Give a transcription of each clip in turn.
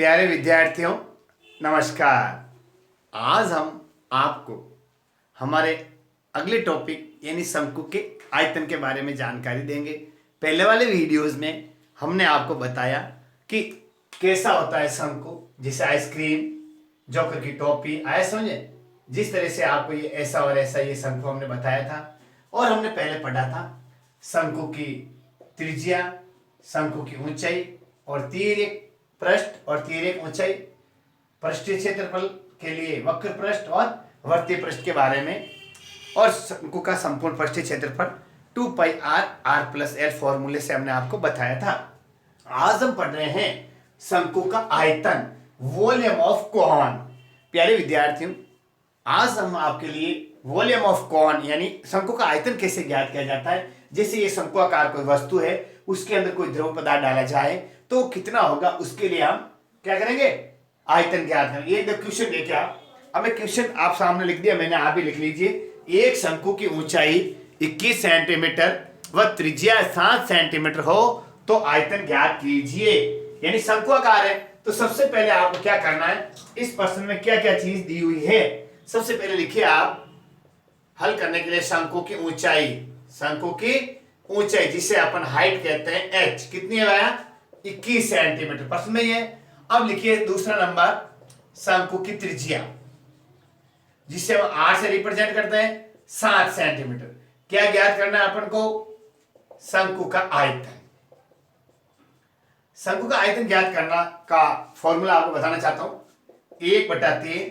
प्यारे विद्यार्थियों, नमस्कार। आज हम आपको हमारे अगले टॉपिक यानी शंकु के आयतन के बारे में जानकारी देंगे। पहले वाले वीडियोस में हमने आपको बताया कि कैसा होता है शंकु, जिसे आइसक्रीम, जोकर की टोपी आया समझे। जिस तरह से आपको ये ऐसा और ऐसा ये शंकु हमने बताया था। और हमने पहले पढ़ा था शंकु की त्रिज्या, शंकु की ऊंचाई और तिर्यक पृष्ठ और तिर्यक ऊंचाई, पृष्ठीय क्षेत्रफल के लिए वक्र पृष्ठ और वर्तीय पृष्ठ के बारे में, और शंकु का संपूर्ण पृष्ठीय क्षेत्रफल 2 पाई आर आर प्लस एल फॉर्मूले से हमने आपको बताया था। आज हम पढ़ रहे हैं शंकु का आयतन, वॉल्यूम ऑफ कोन। प्यारे विद्यार्थियों, आज हम आपके लिए वॉल्यूम ऑफ कोन यानी शंकु का आयतन कैसे ज्ञात किया जाता है। जैसे ये शंकुआकार कोई वस्तु है, उसके अंदर कोई द्रव पदार्थ डाला जाए तो कितना होगा, उसके लिए हम क्या करेंगे, आयतन ज्ञात करेंगे। ये क्वेश्चन देखिए, अब एक क्वेश्चन आप सामने लिख दिया मैंने, आप भी लिख लीजिए। एक शंकु की ऊंचाई 21 सेंटीमीटर व त्रिज्या 7 सेंटीमीटर हो तो आयतन ज्ञात कीजिए। यानी शंकुआकार है तो सबसे पहले आपको क्या करना है, इस प्रश्न में क्या क्या चीज दी हुई है सबसे पहले लिखिए आप। हल करने के लिए शंकु की ऊंचाई, शंकु की ऊंचाई जिसे अपन हाइट कहते हैं, h कितनी है भैया, 21 सेंटीमीटर, प्रश्न में ही है। अब लिखिए दूसरा नंबर, शंकु की त्रिज्या जिसे हम r से रिप्रेजेंट करते हैं 7 सेंटीमीटर। क्या ज्ञात करना है अपन को, शंकु का आयतन। शंकु का आयतन ज्ञात करना का फॉर्मूला आपको बताना चाहता हूं, 1/3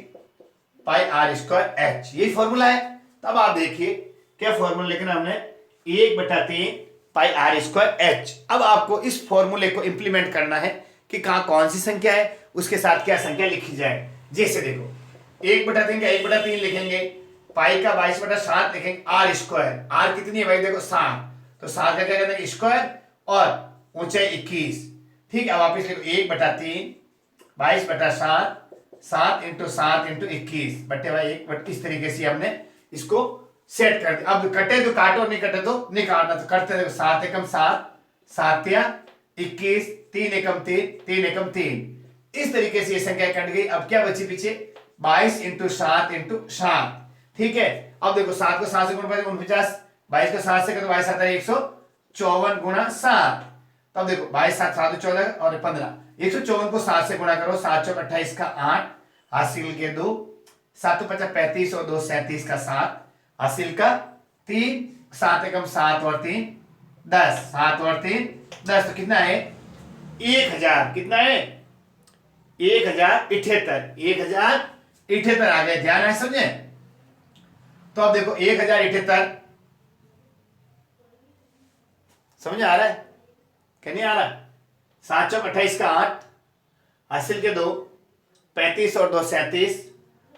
पाई आर स्क्वायर एच, यही फॉर्मूला है। तब आप देखिए क्या फॉर्मूला लिखना हमने, 1/3 पाई आर स्क्वायर एच। अब आपको इस फॉर्मूले को इंप्लीमेंट करना है कि कहां कौन सी संख्या है, उसके साथ क्या संख्या लिखी जाए। जैसे देखो 1/3 का 1/3 लिखेंगे, पाई का 22/7 लिखेंगे, आर स्क्वायर, आर कितनी है भाई, देखो 7, तो 7 का क्या कहते हैं स्क्वायर और ऊंचाई 21। ठीक है, अब वापिस लिखो 1/3 22/7 7 × 7 × 21 बट्टे भाई 1, इस तरीके से हमने इसको सेट कर दिया। अब कटे तो काटो, नहीं कटे तो नहीं काटना, तो करते देखो 7 एकम 7, 7 या 21, 3 एकम 3, 3 एकम 3, इस तरीके से ये संख्या कट गई। अब क्या बची पीछे, 22 × 7 × 7। ठीक है, अब देखो 7 को 7 से गुणा 49, 22 को 7 से करो 22 आता है 154 × 7। तब देखो 22 7 7 14 और 15, 154 को 7 से गुणा करो, 7 चौक 28 का 8 हासिल के 2, 7 5 35 और 2 37 का 7 हासिल का 3, 7 एकम 7 और 3 10, 7 और 3 10, तो कितना है 1000, कितना है 1078, 1078 आ गया, ध्यान है समझे। तो अब देखो 1078 समझ आ रहा है क्या, नहीं आ रहा, 7 चौक 28 का 8 हासिल के 2, 35 और 2 37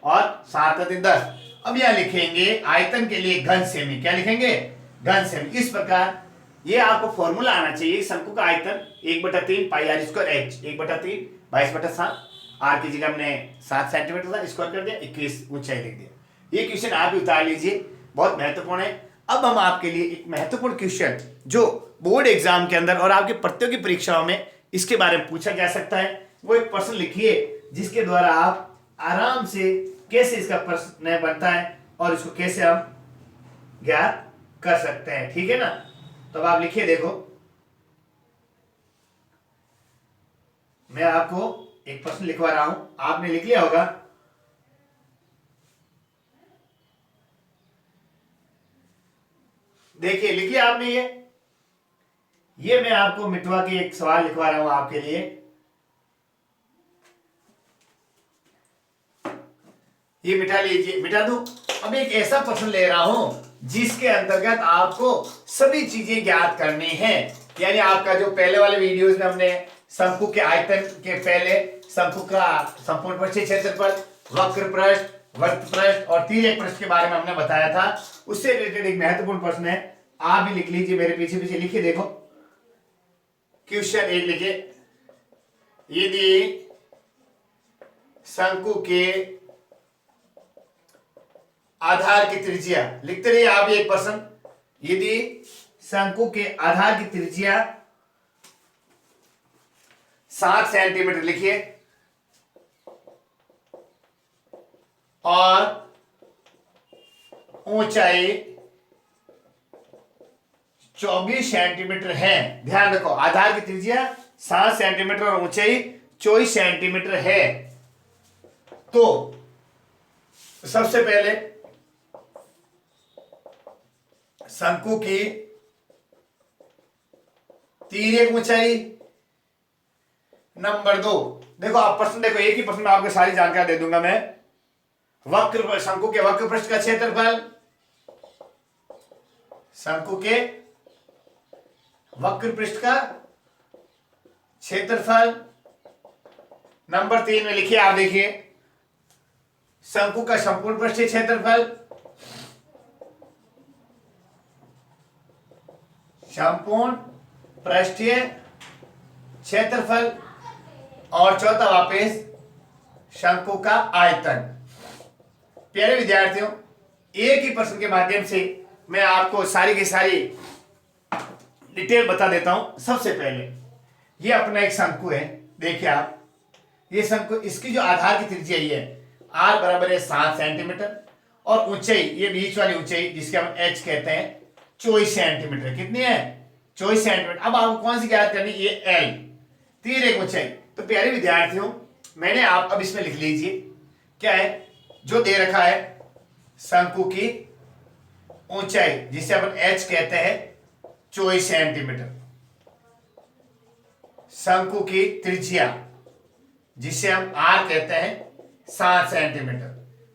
और 7 और 3 10। अब यह लिखेंगे आयतन के लिए घन सेमी, क्या लिखेंगे, घन सेमी। इस प्रकार ये आपको फॉर्मूला आना चाहिए, शंकु का आयतन 1/3 पाई आर स्क्वायर एच, 1/3 22/7, आर की जगह हमने 7 सेंटीमीटर था, स्क्वायर कर दिया, 21 ऊंचाई लिख दिया। ये क्वेश्चन आप भी उतार लीजिए, बहुत महत्वपूर्ण है। अब हम आपके लिए एक महत्वपूर्ण क्वेश्चन जो बोर्ड एग्जाम के अंदर और आपके प्रतियोगी परीक्षाओं में इसके बारे में पूछा जा सकता है, वो एक प्रश्न लिखिए जिसके द्वारा आप आराम से कैसे इसका प्रश्न बनता है और इसको कैसे हम ज्ञात कर सकते हैं। ठीक है ना, तो अब आप लिखिए, देखो मैं आपको एक प्रश्न लिखवा रहा हूं, आपने लिख लिया होगा। देखिए लिख लिया आपने, ये मैं आपको मिटवा के एक सवाल लिखवा रहा हूं आपके लिए। ये मिटा लीजिए, मिटा दूं। अब एक ऐसा प्रश्न ले रहा हूं जिसके अंतर्गत आपको सभी चीजें ज्ञात करनी है। यानी आपका जो पहले वाले वीडियोस में हमने शंकु के आयतन के पहले शंकु का संपूर्ण पृष्ठीय क्षेत्रफल, वक्र पृष्ठ, वर्त पृष्ठ और तिर्यक पृष्ठ के बारे में हमने बताया था, उससे रिलेटेड एक महत्वपूर्ण प्रश्न है। आप भी लिख लीजिए, मेरे पीछे पीछे लिखिए। देखो क्वेश्चन 1 लिखिए, यदि शंकु के आधार की त्रिज्या, लिखते रहिए आप एक प्रश्न, यदि शंकु के आधार की त्रिज्या 7 सेंटीमीटर लिखिए, और ऊंचाई 24 सेंटीमीटर है। ध्यान रखो, आधार की त्रिज्या 7 सेंटीमीटर और ऊंचाई 24 सेंटीमीटर है। तो सबसे पहले शंकु की तिर्यक ऊंचाई। नंबर 2, देखो आप प्रश्न देखो, एक ही प्रश्न में आपको सारी जानकारी दे दूंगा मैं। वक्र शंकु के वक्र पृष्ठ का क्षेत्रफल, शंकु के वक्र पृष्ठ का क्षेत्रफल। नंबर 3 में लिखिए, आप देखिए, शंकु का संपूर्ण पृष्ठीय क्षेत्रफल, संपूर्ण पृष्ठीय क्षेत्रफल। और चौथा वापस शंकु का आयतन। प्यारे विद्यार्थियों, एक ही प्रश्न के माध्यम से मैं आपको सारी की सारी डिटेल बता देता हूं। सबसे पहले ये अपना एक शंकु है, देखिए आप, ये शंकु, इसकी जो आधार की त्रिज्या है r बराबर है 7 सेंटीमीटर और ऊंचाई, ये बीच वाली ऊंचाई जिसके हम h कहते हैं, 24 सेंटीमीटर। कितनी है? 24 सेंटीमीटर। अब आपको कौन सी ज्ञात करनी? ये l, तिर्यक ऊंचाई। तो प्यारे विद्यार्थियों, मैंने आप अब इसमें लिख लीजिए, क्या है जो दे रखा है, शंकु की ऊंचाई जिसे अपन h कहते हैं 24 सेंटीमीटर, शंकु की त्रिज्या जिसे हम r कहते हैं 7 सेंटीमीटर।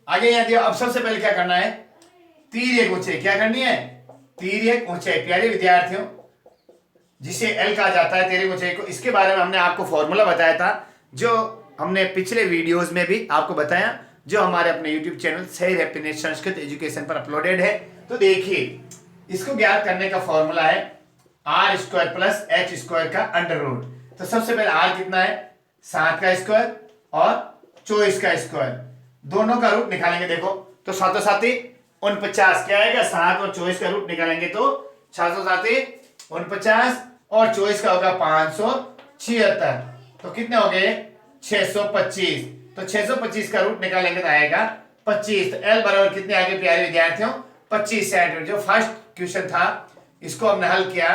आगे यहां दिया। अब सबसे पहले क्या करना है? तिर्यक ऊंचाई। क्या करनी है? तिर्यक ऊंचाई। प्यारे विद्यार्थियों, जिसे L कहा जाता है तिर्यक ऊंचाई को, इसके बारे में हमने आपको फॉर्मूला बताया था, जो हमने पिछले वीडियोस में भी आपको बताया, जो हमारे अपने YouTube चैनल शहर हैप्पीनेस संस्कृत एजुकेशन पर अपलोडेड है। तो देखिए, इसको ज्ञात करने का फॉर्मूला है r² प्लस h² का अंडर रूट। तो सबसे पहले r कितना है? 7 का स्क्वायर और 24 का स्क्वायर, दोनों का रूट निकालेंगे। देखो तो 7 साथी 49, क्या आएगा? 7 और 24 का रूट निकालेंगे तो 7 साथी 49 और 24 का होगा 576। तो कितने हो गए? 625। तो 625 का रूट निकालेंगे तो आएगा 25। तो L बराबर कितने आ गए प्यारे विद्यार्थियों? 25 सेंटीमीटर। जो फर्स्ट क्वेश्चन था इसको हमने हल किया,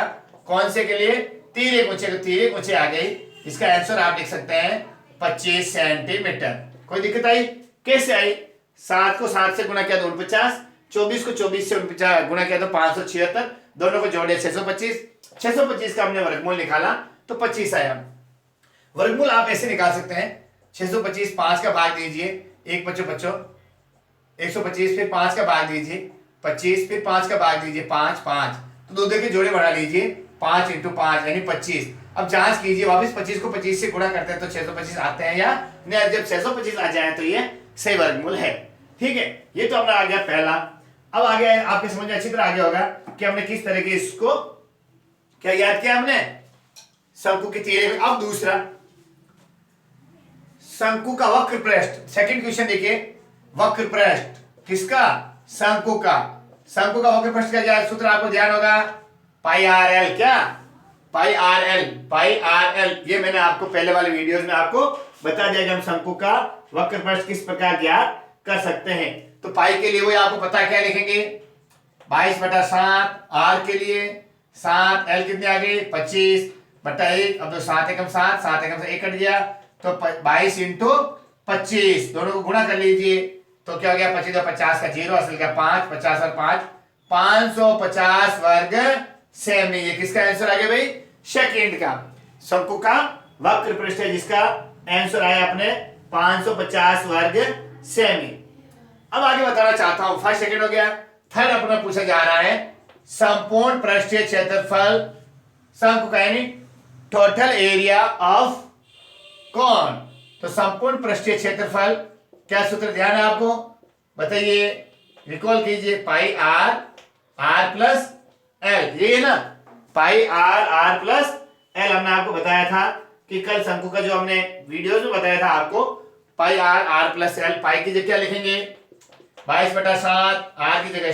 कौन से के लिए? तिर्यक ऊंचाई। तो तिर्यक ऊंचाई आ गई, इसका आंसर आप लिख सकते हैं 25 सेंटीमीटर। कोई दिक्कत आई? कैसे आई? 7 को 7 से गुणा किया तो 49, 24 को 24 से गुणा किया तो 576, दोनों को जोड़े 625। 625 का हमने वर्गमूल निकाला तो 25 आया। वर्गमूल आप ऐसे निकाल सकते हैं, 625 5 का भाग दीजिए, 1 बच्चों 125, फिर 5 का भाग दीजिए 25, फिर 5 का भाग दीजिए 5 5, तो दो के जोड़े बढ़ा लीजिए, 5 × 5 यानी 25। अब जांच कीजिए, वापस 25 को 25 से गुणा करते हैं तो 625 आते हैं या नहीं? जब 625 आ जाए तो ये सही वर्गमूल है। ठीक है, ये तो अपना आ गया पहला। अब आ गया, आपके समझ में अच्छी तरह आ गया होगा कि हमने किस तरह के इसको क्या याद किया हमने? शंकु की तिर्यक। अब दूसरा, शंकु का वक्र पृष्ठ। सेकंड क्वेश्चन देखिए, वक्र पृष्ठ किसका? शंकु का। शंकु का वक्र पृष्ठ का क्या सूत्र आपको ध्यान होगा? पाई आर एल। क्या? पाई आर एल। पाई आर एल, ये मैंने आपको पहले वाले वीडियोस में आपको बता दिया कि हम शंकु का वक्र पृष्ठ किस प्रकार ज्ञात कर सकते हैं। तो पाई के लिए वही आपको पता, क्या लिखेंगे? 22/7। आर के लिए 7, एल कितने आ गए? 25/1। अब तो 7 एकम 7, 7 एकम से 1 कट गया, तो 22 × 25, दोनों को गुणा कर लीजिए तो क्या हो गया? 25 और 50 का 0, असल का 5, 50 और 5, 550 वर्ग सेमी। ये किसका आंसर आ गया भाई? सेकंड का। शंकु का वक्र पृष्ठ है जिसका आंसर आया अपने 550 वर्ग सेमी। अब आगे बताना चाहता हूं, फर्स्ट सेकंड हो गया। थर्ड अपना पूछा जा रहा है संपूर्ण पृष्ठीय क्षेत्रफल शंकु का, यानी टोटल एरिया ऑफ कौन? तो संपूर्ण पृष्ठीय क्षेत्रफल, क्या सूत्र ध्यान है आपको? बताइए, रिकॉल कीजिए। पाई आर प्लस एल, ये है ना? पाई आर प्लस एल। हमने आपको बताया था कि कल शंकु का जो हमने वीडियोस में बताया था आपको, पाई आर प्लस एल। पाई की जगह क्या लिखेंगे? 22/7, आर की जगह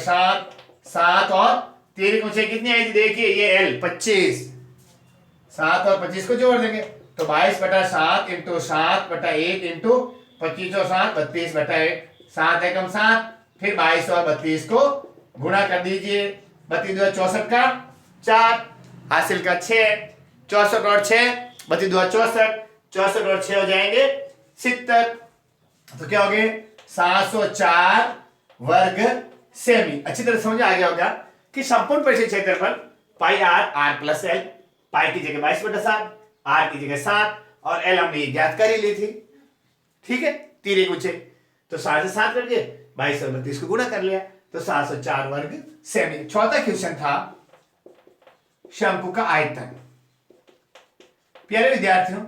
7 और तिर्यक ऊंचाई कितनी आई थी? देखिए ये एल 25, 7 और 25 को जोड़ देंगे तो 22/7 × 7/1 × 25 और 7 32/1 7 एकम 7, फिर 22 और 32 को गुणा कर दीजिए। 32 दूना 64 का 4, हासिल का 6, 64 और 6, 32 दूना 64, 64 और 6 हो जाएंगे 70। तो क्या हो गए 704 वर्ग सेमी। अच्छी तरह समझ आ गया होगा कि संपूर्ण परिक्षेत्र क्षेत्रफल पाई आर प्लस एल, पाई की जगह 22/7, आर की जगह 7 और एल हमने ज्ञात कर ही ली थी। ठीक है, 3 एक पूछे तो 7 से 7 करके 22 और 32 को गुणा कर लिया तो 704 वर्ग सेमी। चौथा क्वेश्चन था शंकु का आयतन। प्यारे विद्यार्थियों,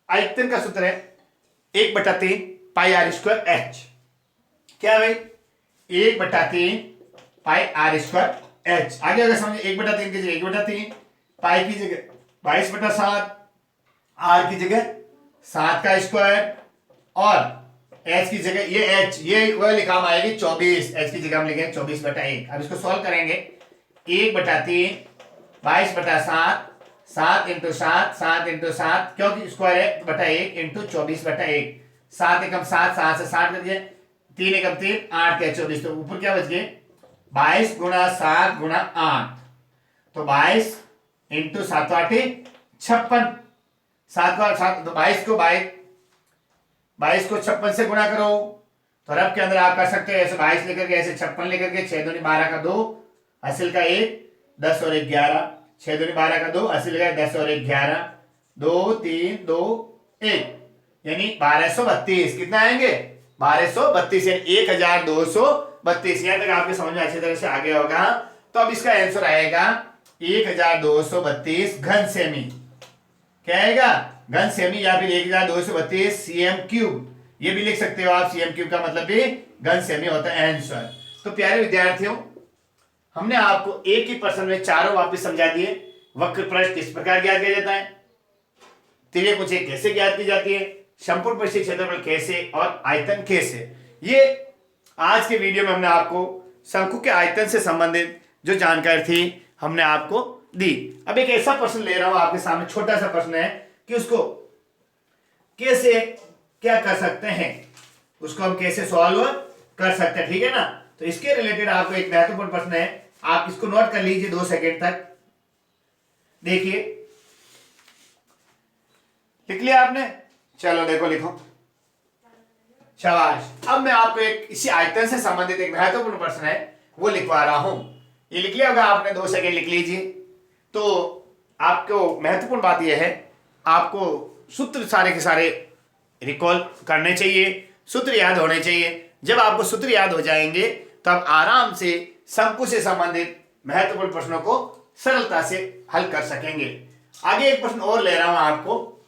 आयतन का सूत्र है 1/3 पाई आर स्क्वायर एच। क्या भाई 1/3 पाई आर स्क्वायर एच। आगे अगर समझे 1/3 की जगह 1/3, पाई की जगह 22/7, आर की जगह 7 का स्क्वायर और एच की जगह ये एच ये वह लिखा आएगी 24, एच की जगह हम लिखेंगे 24/1। अब इसको सॉल्व करेंगे 1/3 22/7, 7 × 7, 7 × 7 क्योंकि स्क्वायर है बटा 1 इंटू 24/1। 7 एकम 7, 7 से 7 कर दिए, 3 एकम 3, 8 के 24, तो ऊपर क्या बच गए 22 × 7 × 8, तो 22 इंटू 7 8 56, 7 को 7 तो 22 को 56 से गुणा करो। तो रब के अंदर आप कर सकते हो ऐसे 22 लेकर के ऐसे 56 लेकर के 6 दूनी 12 का 2, हासिल का 1, 10 और 1 11, 6 दूनी 12 का 2, हासिल का 10 और 1 11, 2 3 2 1 यानी 1232। कितना आएंगे 1232 यानी 1232। यहां तक आपके समझ में अच्छी तरह से आ गया होगा। तो अब इसका आंसर आएगा 1232 घन सेमी। क्या आएगा घन सेमी या फिर 1232 सीएम क्यूब। ये भी लिख सकते हो आप, सीएम क्यूब का मतलब भी घन सेमी होता है आंसर। तो प्यारे विद्यार्थियों, हमने आपको एक ही प्रश्न में चारों वापस समझा दिए। वक्र प्रश्न किस प्रकार ज्ञात किया जाता है, त्रिभुज कैसे ज्ञात की जाती है, संपूर्ण परिक्षेत्र क्षेत्रफल कैसे और आयतन कैसे। ये आज के वीडियो में हमने आपको शंकु के आयतन से संबंधित जो जानकारी थी हमने आपको दी। अब एक ऐसा प्रश्न ले रहा हूं आपके सामने, छोटा सा प्रश्न है कि उसको कैसे क्या कर सकते हैं, उसको हम कैसे सॉल्व कर सकते हैं। ठीक है ना, तो इसके रिलेटेड आपको एक महत्वपूर्ण प्रश्न है, आप इसको नोट कर लीजिए 2 सेकंड तक। देखिए लिख लिया आपने, चलो देखो लिखो, शाबाश। अब मैं आपको एक इसी आयतन से संबंधित एक महत्वपूर्ण प्रश्न है वो लिखवा रहा हूं। ये लिख लिया होगा आपने, 2 सेकंड लिख लीजिए। तो आपको महत्वपूर्ण बात यह है, आपको सूत्र सारे के सारे रिकॉल करने चाहिए, सूत्र याद होने चाहिए। जब आपको सूत्र याद हो जाएंगे तो आप आराम से शंकु से संबंधित महत्वपूर्ण प्रश्नों को सरलता से हल कर सकेंगे। आगे एक प्रश्न और ले रहा हूं आपको,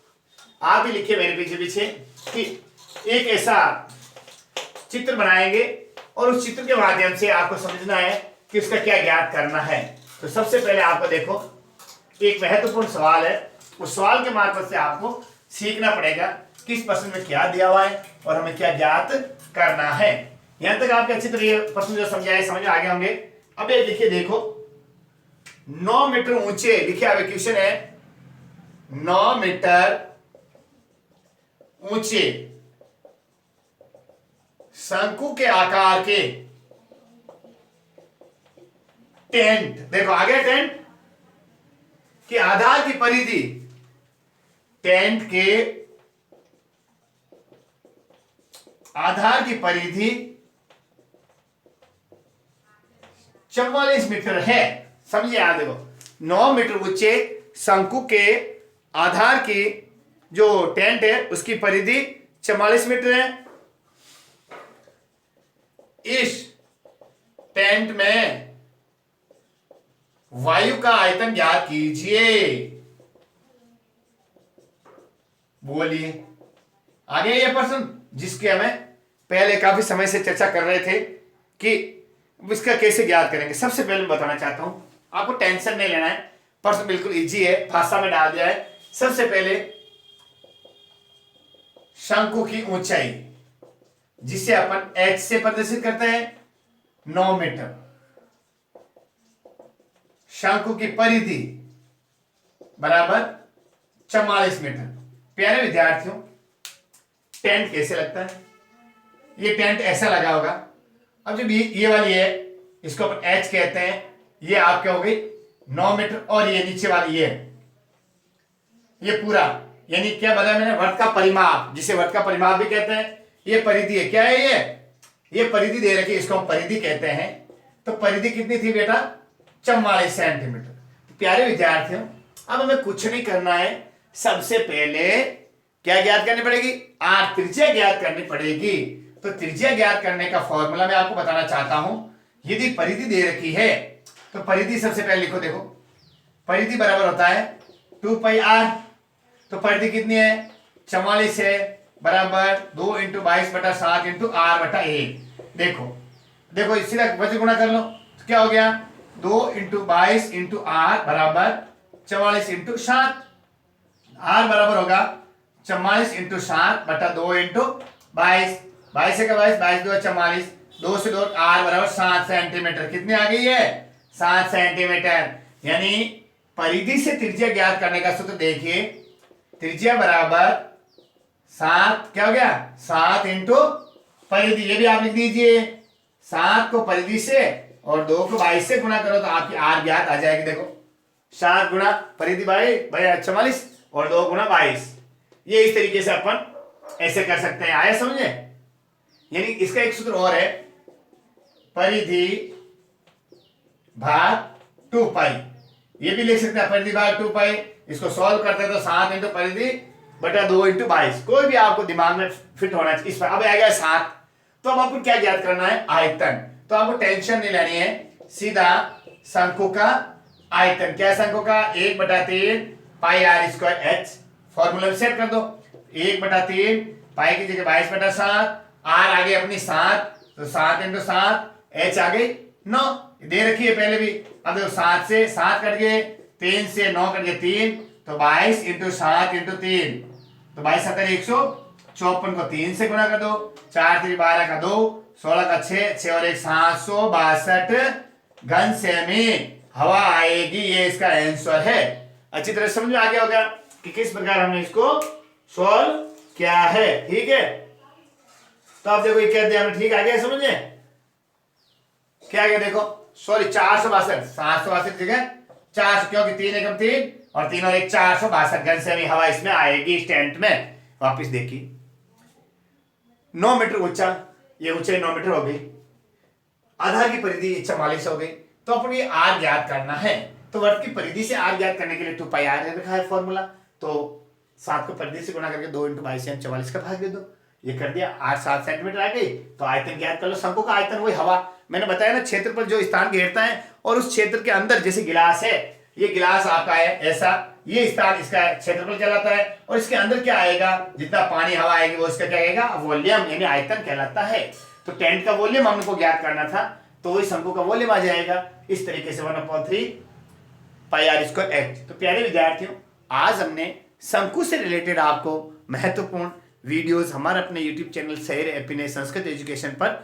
आप भी लिखिए मेरे पीछे पीछे कि एक ऐसा चित्र बनाएंगे और उस चित्र के माध्यम से आपको समझना है कि उसका क्या ज्ञात करना है। तो सबसे पहले आपको देखो एक महत्वपूर्ण सवाल है, उस सवाल के माध्यम से आपको सीखना पड़ेगा कि इस प्रश्न में क्या दिया हुआ है और हमें क्या ज्ञात करना है। यहां तक आपके अच्छी तरह प्रश्न जो समझाए समझ आ गए होंगे। अब ये देखिए, देखो 9 मीटर ऊंचे लिखे हुए क्वेश्चन है, 9 मीटर ऊंचे शंकु के आकार के टेंट, देखो आ गया टेंट के आधार की परिधि, टेंट के आधार की परिधि 44 मीटर है। समझिए आप, देखो 9 मीटर ऊंचे शंकु के आधार की जो टेंट है उसकी परिधि 44 मीटर है। इस टेंट में वायु का आयतन ज्ञात कीजिए। बोलिए, आगे ये प्रश्न जिसके हमें पहले काफी समय से चर्चा कर रहे थे कि इसका कैसे ज्ञात करेंगे। सबसे पहले मैं बताना चाहता हूं, आपको टेंशन नहीं लेना है, प्रश्न बिल्कुल इजी है, भाषा में डाल दिया है। सबसे पहले शंकु की ऊंचाई जिसे अपन h से प्रदर्शित करते हैं 9 मीटर, शंकु की परिधि बराबर 44 मीटर। प्यारे विद्यार्थियों, टेंट कैसे लगता है ये टेंट ऐसा लगा होगा। अब जो ये वाली है इसको अपन एच कहते हैं, ये आपके हो गई 9 मीटर, और ये नीचे वाली ये पूरा, यानी क्या बताया मैंने, वर्त का परिमाप, जिसे वर्त का परिमाप भी कहते हैं। ये परिधि है, क्या है ये परिधि दे रखी है, इसको हम परिधि कहते हैं। तो परिधि कितनी थी बेटा, 44 सेंटीमीटर। तो प्यारे विद्यार्थियों, अब हमें कुछ नहीं करना है, सबसे पहले क्या ज्ञात करनी पड़ेगी, आर त्रिज्या ज्ञात करनी पड़ेगी। तो त्रिज्या ज्ञात करने का फॉर्मूला मैं आपको बताना चाहता हूं। यदि परिधि दे रखी है तो परिधि सबसे पहले लिखो, देखो परिधि बराबर होता है 2 पाई आर। तो परिधि कितनी है, 44 है, बराबर 2 × 22/7 × r/1। देखो सीधा वजन गुणा कर लो, तो क्या हो गया, 2 × 22 × r बराबर 44 × 7। r बराबर होगा 44 × 7 बटा 2 × 22। 22 से 22 2 44, 2 से 2 r बराबर 7 सेंटीमीटर। कितनी आ गई है, 7 सेंटीमीटर। यानी परिधि से त्रिज्या ज्ञात करने का सूत्र देखिए, त्रिज्या बराबर 7, क्या हो गया, 7 × परिधि, ये भी आप लिख दीजिए। 7 को परिधि से और 2 को 22 से गुणा करो तो आपकी आर ज्ञात आ जाएगी। देखो 7 गुणा परिधि बाई 44 और 2 गुणा 22, ये इस तरीके से अपन ऐसे कर सकते हैं। आया समझे। यानी इसका एक सूत्र और है, परिधि भाग 2 पाई, ये भी लिख सकते हैं, परिधि भाग 2 पाई। इसको सॉल्व करते हैं तो 7 × परिधि बटा 2 × 22, कोई भी आपको दिमाग में फिट होना चाहिए। इस पर अब आ गया 7। तो अब आपको क्या ज्ञात करना है, आयतन। तो आपको टेंशन नहीं लेनी है, सीधा शंकु का आयतन। क्या शंकु का, 1/3 पाई r स्क्वायर एच। फॉर्मूला में सेट कर दो, 1/3 पाई की जगह 22/7, r आ गई अपनी 7, तो 7 × 7, h आ गई 9, दे रखी है पहले भी। अब देखो 7 से 7 कट गए, 3 से 9 कट गए 3, तो 22 × 7 × 3, तो 22 7 154 को 3 से गुणा कर दो, 4 3 12 का 2, 16 का 6, 6 और 1 762 घन सेमी हवा आएगी। ये इसका आंसर है। अच्छी तरह समझ में आ गया होगा कि किस प्रकार हमने इसको सॉल्व किया है। ठीक है, तो आप देखो ये कह दिया हमने, ठीक आ गया समझे। क्या आ गया देखो, सॉरी 462, 762 जगह 400, क्योंकि 3 एकम 3 और 3 और 1 462 घन सेमी हवा इसमें आएगी इस टेंट में। वापिस देखिए, 9 मीटर ऊंचा, ये ऊंचाई 9 मीटर हो गई, आधार की परिधि 44 हो गई। तो अपन ये आर ज्ञात करना है। तो वर्त की परिधि से आर ज्ञात करने के लिए 2 पाई आर रखा है फॉर्मूला। तो 7 को परिधि से गुणा करके 2 × 22 यानी 44 का भाग दे दो, ये कर दिया, 8 7 सेंटीमीटर आ गई। तो आयतन ज्ञात कर लो। शंकु का आयतन वही हवा, मैंने बताया ना, क्षेत्र पर जो स्थान घेरता है और उस क्षेत्र के अंदर, जैसे गिलास है, ये गिलास आपका है ऐसा, ये स्थान इसका क्षेत्रफल कहलाता है, और इसके अंदर क्या आएगा, जितना पानी हवा आएगी वो इसका क्या कहेगा, वॉल्यूम यानी आयतन कहलाता है। तो टेंट का वॉल्यूम हमको ज्ञात करना था, तो वही शंकु का वॉल्यूम आ जाएगा इस तरीके से 1/3 पाई r स्क्वायर एच। तो प्यारे विद्यार्थियों, आज हमने शंकु से रिलेटेड आपको महत्वपूर्ण वीडियोस हमारे अपने YouTube चैनल शहर हैप्पीनेस संस्कृत एजुकेशन पर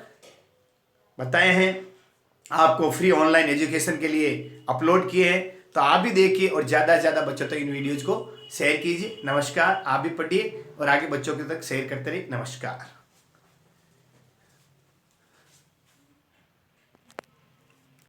बताए हैं, आपको फ्री ऑनलाइन एजुकेशन के लिए अपलोड किए हैं। तो आप भी देखिए और ज़्यादा से ज़्यादा बच्चों तक इन वीडियोज़ को शेयर कीजिए। नमस्कार, आप भी पढ़िए और आगे बच्चों के तक शेयर करते रहिए। नमस्कार।